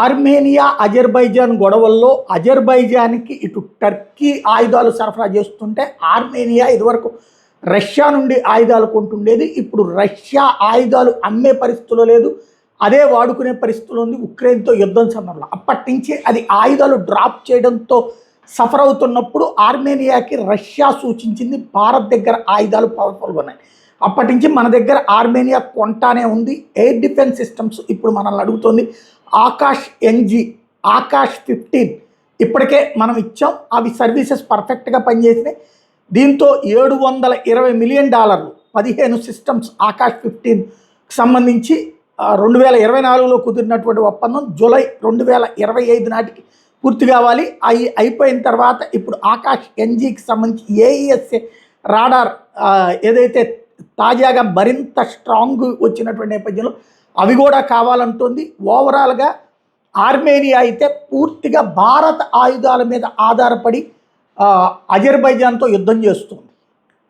Armenia Azerbaijan గొడవల్లో అజర్బైజాన్కి ఇటు Turkey ఆయుధాలు సరఫరా చేస్తుంటే ఆర్మేనియా ఇదివరకు రష్యా నుండి ఆయుధాలు కొంటుండేది. ఇప్పుడు రష్యా ఆయుధాలు అమ్మే పరిస్థితిలో లేదు, అదే వాడుకునే పరిస్థితిలో ఉంది ఉక్రెయిన్తో యుద్ధం సందర్భంలో. అప్పటి నుంచి అది ఆయుధాలు డ్రాప్ చేయడంతో సఫర్ అవుతున్నప్పుడు ఆర్మేనియాకి రష్యా సూచించింది భారత్ దగ్గర ఆయుధాలు పవర్ఫుల్గా ఉన్నాయి. అప్పటి నుంచి మన దగ్గర ఆర్మేనియా కొంటానే ఉంది. ఎయిర్ డిఫెన్స్ సిస్టమ్స్ ఇప్పుడు మనల్ని అడుగుతుంది. ఆకాష్ NG, ఆకాష్ 15 ఇప్పటికే మనం ఇచ్చాం. అవి సర్వీసెస్ పర్ఫెక్ట్గా పనిచేసినాయి. దీంతో $720 మిలియన్ 15 సిస్టమ్స్ ఆకాష్ 15కి సంబంధించి 2024లో కుదిరినటువంటి ఒప్పందం జూలై 2025 నాటికి పూర్తి కావాలి. అవి అయిపోయిన తర్వాత ఇప్పుడు ఆకాష్ NGకి సంబంధించి AESA రాడార్ ఏదైతే తాజాగా మరింత స్ట్రాంగ్ వచ్చినటువంటి నేపథ్యంలో అవి కూడా కావాలంటుంది. ఓవరాల్గా ఆర్మేనియా అయితే పూర్తిగా భారత ఆయుధాల మీద ఆధారపడి అజర్బైజాన్తో యుద్ధం చేస్తుంది.